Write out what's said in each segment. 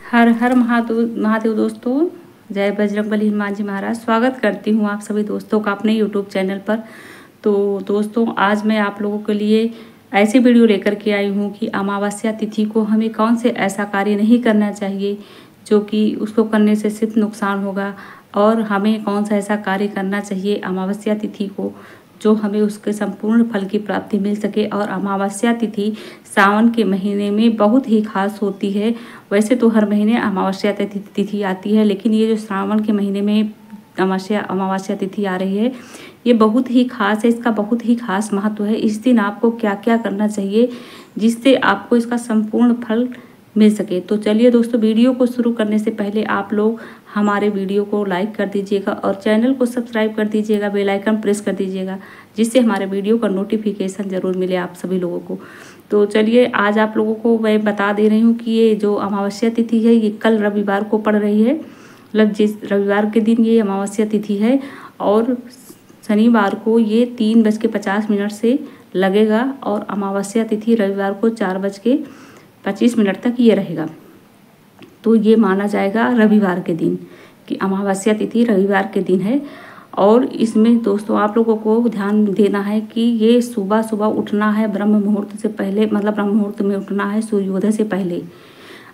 हर हर महादेव दोस्तों। जय बजरंगबली हनुमान जी महाराज। स्वागत करती हूँ आप सभी दोस्तों का अपने यूट्यूब चैनल पर। तो दोस्तों, आज मैं आप लोगों के लिए ऐसी वीडियो लेकर के आई हूँ कि अमावस्या तिथि को हमें कौन से ऐसा कार्य नहीं करना चाहिए जो कि उसको करने से सिर्फ नुकसान होगा, और हमें कौन सा ऐसा कार्य करना चाहिए अमावस्या तिथि को जो हमें उसके संपूर्ण फल की प्राप्ति मिल सके। और अमावस्या तिथि सावन के महीने में बहुत ही खास होती है। वैसे तो हर महीने अमावस्या तिथि आती है, लेकिन ये जो श्रावण के महीने में अमावस्या तिथि आ रही है, ये बहुत ही खास है। इसका बहुत ही खास महत्व है। इस दिन आपको क्या क्या करना चाहिए जिससे आपको इसका संपूर्ण फल मिल सके। तो चलिए दोस्तों, वीडियो को शुरू करने से पहले आप लोग हमारे वीडियो को लाइक कर दीजिएगा और चैनल को सब्सक्राइब कर दीजिएगा, बेल आइकन प्रेस कर दीजिएगा, जिससे हमारे वीडियो का नोटिफिकेशन ज़रूर मिले आप सभी लोगों को। तो चलिए, आज आप लोगों को मैं बता दे रही हूँ कि ये जो अमावस्या तिथि है ये कल रविवार को पड़ रही है। मतलब जिस रविवार के दिन ये अमावस्या तिथि है, और शनिवार को ये 3:50 से लगेगा, और अमावस्या तिथि रविवार को 4:25 तक ये रहेगा। तो ये माना जाएगा रविवार के दिन कि अमावस्या तिथि रविवार के दिन है। और इसमें दोस्तों आप लोगों को ध्यान देना है कि ये सुबह सुबह उठना है, ब्रह्म मुहूर्त से पहले, मतलब ब्रह्म मुहूर्त में उठना है, सूर्योदय से पहले।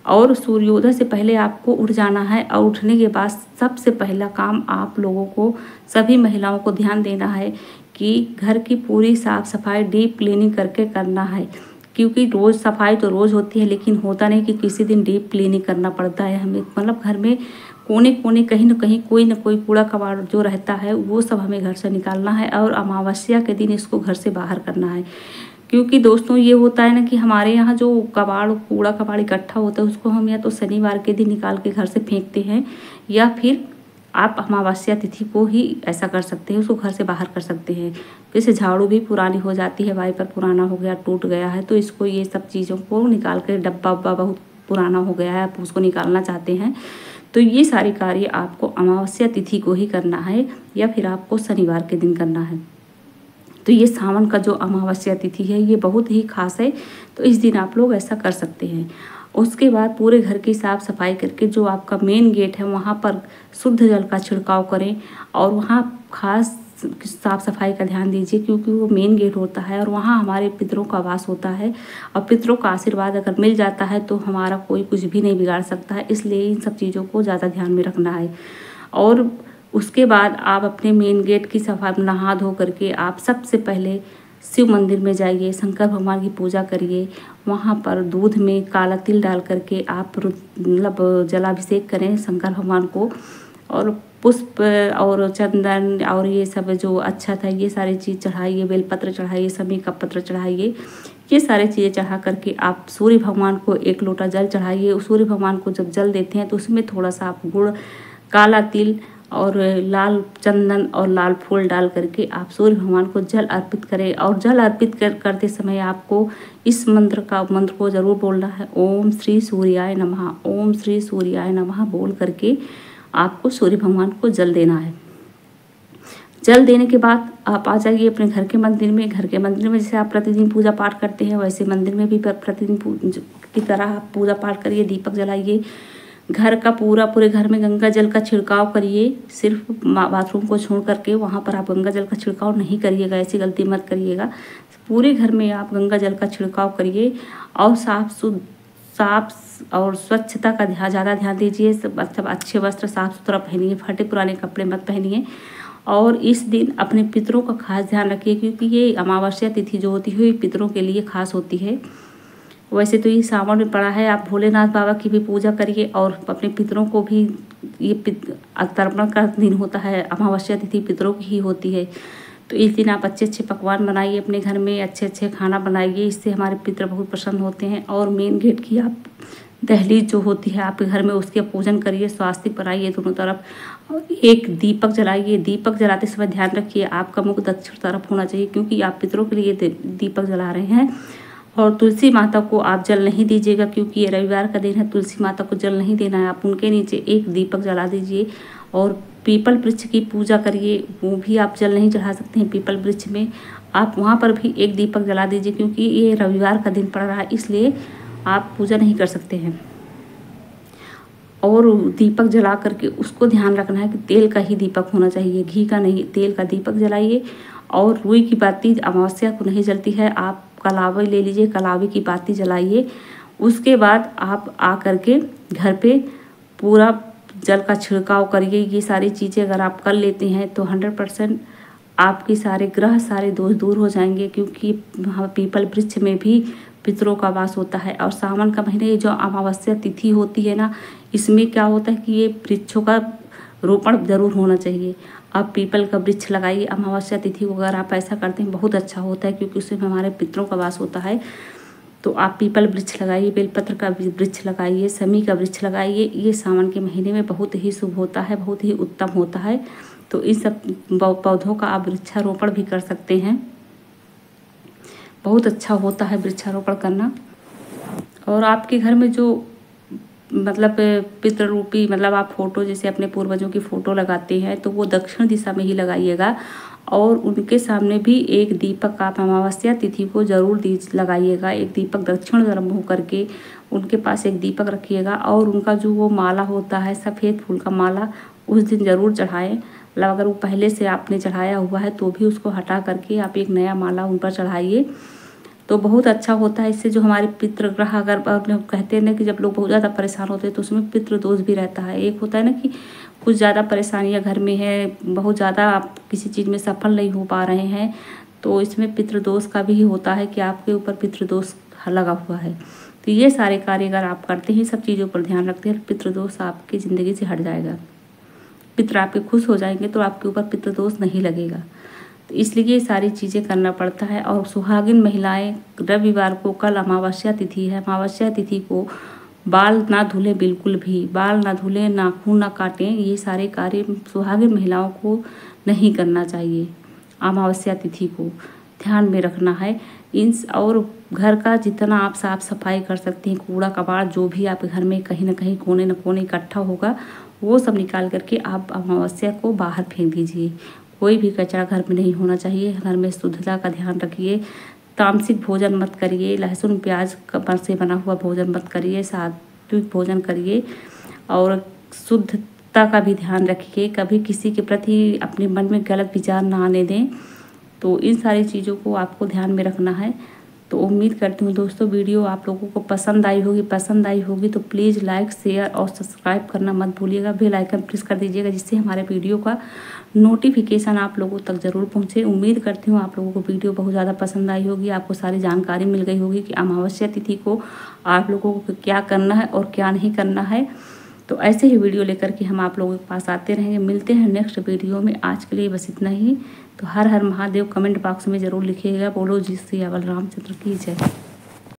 और सूर्योदय से पहले आपको उठ जाना है, और उठने के बाद सबसे पहला काम आप लोगों को, सभी महिलाओं को ध्यान देना है कि घर की पूरी साफ़ सफाई डीप क्लीनिंग करके करना है। क्योंकि रोज़ सफाई तो रोज़ होती है, लेकिन होता नहीं कि किसी दिन डीप क्लीनिंग करना पड़ता है हमें। मतलब घर में कोने कोने कहीं ना कोई कूड़ा कबाड़ जो रहता है वो सब हमें घर से निकालना है, और अमावस्या के दिन इसको घर से बाहर करना है। क्योंकि दोस्तों ये होता है ना कि हमारे यहाँ जो कूड़ा कबाड़ इकट्ठा होता है उसको हम या तो शनिवार के दिन निकाल के घर से फेंकते हैं, या फिर आप अमावस्या तिथि को ही ऐसा कर सकते हैं, उसको घर से बाहर कर सकते हैं। जैसे झाड़ू भी पुरानी हो जाती है, वाइपर पुराना हो गया, टूट गया है, तो इसको ये सब चीज़ों को निकाल कर, डब्बा उब्बा बहुत पुराना हो गया है, आप उसको निकालना चाहते हैं, तो ये सारी कार्य आपको अमावस्या तिथि को ही करना है, या फिर आपको शनिवार के दिन करना है। तो ये सावन का जो अमावस्या तिथि है ये बहुत ही खास है, तो इस दिन आप लोग ऐसा कर सकते हैं। उसके बाद पूरे घर की साफ़ सफाई करके जो आपका मेन गेट है वहाँ पर शुद्ध जल का छिड़काव करें, और वहाँ खास साफ़ सफाई का ध्यान दीजिए, क्योंकि वो मेन गेट होता है और वहाँ हमारे पितरों का वास होता है, और पितरों का आशीर्वाद अगर मिल जाता है तो हमारा कोई कुछ भी नहीं बिगाड़ सकता है। इसलिए इन सब चीज़ों को ज़्यादा ध्यान में रखना है। और उसके बाद आप अपने मेन गेट की सफाई नहा धो करके आप सबसे पहले शिव मंदिर में जाइए, शंकर भगवान की पूजा करिए। वहाँ पर दूध में काला तिल डाल करके आप मतलब जलाभिषेक करें शंकर भगवान को, और पुष्प और चंदन और ये सब जो अच्छा था ये सारी चीज़ चढ़ाइए, बेलपत्र चढ़ाइए, समी का पत्र चढ़ाइए। ये सारी चीज़ें चढ़ा करके आप सूर्य भगवान को 1 लोटा जल चढ़ाइए। सूर्य भगवान को जब जल देते हैं तो उसमें थोड़ा सा आप गुड़, काला तिल और लाल चंदन और लाल फूल डाल करके आप सूर्य भगवान को जल अर्पित करें। और जल अर्पित करते समय आपको इस मंत्र को ज़रूर बोलना है, ओम श्री सूर्याय नमः, ओम श्री सूर्याय नमः बोल करके आपको सूर्य भगवान को जल देना है। जल देने के बाद आप आ जाइए अपने घर के मंदिर में। घर के मंदिर में जैसे आप प्रतिदिन पूजा पाठ करते हैं, वैसे मंदिर में भी प्रतिदिन की तरह आप पूजा पाठ करिए, दीपक जलाइए। घर का पूरे घर में गंगा जल का छिड़काव करिए। सिर्फ बाथरूम को छोड़ करके वहाँ पर आप गंगा जल का छिड़काव नहीं करिएगा, ऐसी गलती मत करिएगा। पूरे घर में आप गंगा जल का छिड़काव करिए, और साफ और स्वच्छता का ज़्यादा ध्यान दीजिए। मतलब अच्छे वस्त्र साफ सुथरा पहनिए, फटे पुराने कपड़े मत पहनिए। और इस दिन अपने पितरों का खास ध्यान रखिए, क्योंकि ये अमावस्या तिथि जो होती है पितरों के लिए खास होती है। वैसे तो ये सावन में पड़ा है, आप भोलेनाथ बाबा की भी पूजा करिए, और अपने पितरों को भी, ये तर्पण का दिन होता है, अमावस्या तिथि पितरों की ही होती है। तो इस दिन आप अच्छे अच्छे पकवान बनाइए, अपने घर में अच्छे अच्छे खाना बनाइए, इससे हमारे पितर बहुत प्रसन्न होते हैं। और मेन गेट की आप दहलीज जो होती है आपके घर में उसके पूजन करिए, स्वास्तिक बनाइए दोनों तरफ, और एक दीपक जलाइए। दीपक जलाते समय ध्यान रखिए आपका मुख दक्षिण तरफ होना चाहिए, क्योंकि आप पितरों के लिए दीपक जला रहे हैं। और तुलसी माता को आप जल नहीं दीजिएगा, क्योंकि ये रविवार का दिन है, तुलसी माता को जल नहीं देना है। आप उनके नीचे एक दीपक जला दीजिए। और पीपल वृक्ष की पूजा करिए, वो भी आप जल नहीं चढ़ा सकते हैं पीपल वृक्ष में, आप वहाँ पर भी एक दीपक जला दीजिए, क्योंकि ये रविवार का दिन पड़ रहा है, इसलिए आप पूजा नहीं कर सकते हैं। और दीपक जला करके उसको ध्यान रखना है कि तेल का ही दीपक होना चाहिए, घी का नहीं। तेल का दीपक जलाइए। और रुई की बाती अमावस्या को नहीं जलती है, आप कलावे ले लीजिए, कलावे की बाती जलाइए। उसके बाद आप आ करके घर पे पूरा जल का छिड़काव करिए। ये सारी चीज़ें अगर आप कर लेते हैं तो 100% आपके सारे ग्रह, सारे दोष दूर हो जाएंगे, क्योंकि पीपल वृक्ष में भी पितरों का वास होता है। और सावन का महीना, ये जो अमावस्या तिथि होती है ना, इसमें क्या होता है कि ये वृक्षों का रोपण जरूर होना चाहिए। आप पीपल का वृक्ष लगाइए अमावस्या तिथि को, अगर आप ऐसा करते हैं बहुत अच्छा होता है, क्योंकि उसमें हमारे पितरों का वास होता है। तो आप पीपल वृक्ष लगाइए, बेलपत्र का वृक्ष लगाइए, समी का वृक्ष लगाइए। ये सावन के महीने में बहुत ही शुभ होता है, बहुत ही उत्तम होता है। तो इन सब पौधों का आप वृक्षारोपण भी कर सकते हैं, बहुत अच्छा होता है वृक्षारोपण करना। और आपके घर में जो मतलब पितृ रूपी, मतलब आप फोटो जैसे अपने पूर्वजों की फ़ोटो लगाते हैं तो वो दक्षिण दिशा में ही लगाइएगा। और उनके सामने भी एक दीपक आप अमावस्या तिथि को ज़रूर लगाइएगा। एक दीपक दक्षिण तरफ मुँह करके उनके पास एक दीपक रखिएगा। और उनका जो वो माला होता है, सफ़ेद फूल का माला, उस दिन ज़रूर चढ़ाएँ। मतलब अगर वो पहले से आपने चढ़ाया हुआ है तो भी उसको हटा करके आप एक नया माला उन पर चढ़ाइए, तो बहुत अच्छा होता है। इससे जो हमारे पितृग्रह, अगर कहते हैं ना कि जब लोग बहुत ज़्यादा परेशान होते हैं तो उसमें पितृ दोष भी रहता है। एक होता है ना कि कुछ ज़्यादा परेशानियां घर में है, बहुत ज़्यादा आप किसी चीज़ में सफल नहीं हो पा रहे हैं, तो इसमें पितृदोष का भी होता है कि आपके ऊपर पितृदोष लगा हुआ है। तो ये सारे कार्य अगर आप करते हैं, सब चीज़ों पर ध्यान रखते हैं, पितृदोष आपकी ज़िंदगी से हट जाएगा। पितृ आपके खुश हो जाएंगे तो आपके ऊपर पितृदोष नहीं लगेगा। तो इसलिए ये सारी चीज़ें करना पड़ता है। और सुहागिन महिलाएं रविवार को, कल अमावस्या तिथि है, अमावस्या तिथि को बाल ना धुलें, बिल्कुल भी बाल ना धुलें, नाखून ना काटें। ये सारे कार्य सुहागिन महिलाओं को नहीं करना चाहिए। अमावस्या तिथि को ध्यान में रखना है। और घर का जितना आप साफ सफाई कर सकते हैं, कूड़ा कबाड़ जो भी आपके घर में कहीं ना कहीं कोने न कोने इकट्ठा होगा, वो सब निकाल करके आप अमावस्या को बाहर फेंक दीजिए। कोई भी कचरा घर में नहीं होना चाहिए। घर में शुद्धता का ध्यान रखिए। तामसिक भोजन मत करिए, लहसुन प्याज पर से बना हुआ भोजन मत करिए, सात्विक भोजन करिए। और शुद्धता का भी ध्यान रखिए। कभी किसी के प्रति अपने मन में गलत विचार ना आने दें। तो इन सारी चीज़ों को आपको ध्यान में रखना है। तो उम्मीद करती हूँ दोस्तों वीडियो आप लोगों को पसंद आई होगी तो प्लीज़ लाइक, शेयर और सब्सक्राइब करना मत भूलिएगा। बेल आइकन प्रेस कर दीजिएगा, जिससे हमारे वीडियो का नोटिफिकेशन आप लोगों तक ज़रूर पहुँचे। उम्मीद करती हूँ आप लोगों को वीडियो बहुत ज़्यादा पसंद आई होगी, आपको सारी जानकारी मिल गई होगी कि अमावस्या तिथि को आप लोगों को क्या करना है और क्या नहीं करना है। तो ऐसे ही वीडियो लेकर के हम आप लोगों के पास आते रहेंगे। मिलते हैं नेक्स्ट वीडियो में। आज के लिए बस इतना ही। तो हर हर महादेव कमेंट बॉक्स में ज़रूर लिखिएगा। बोलो जी सियावर रामचंद्र की जय।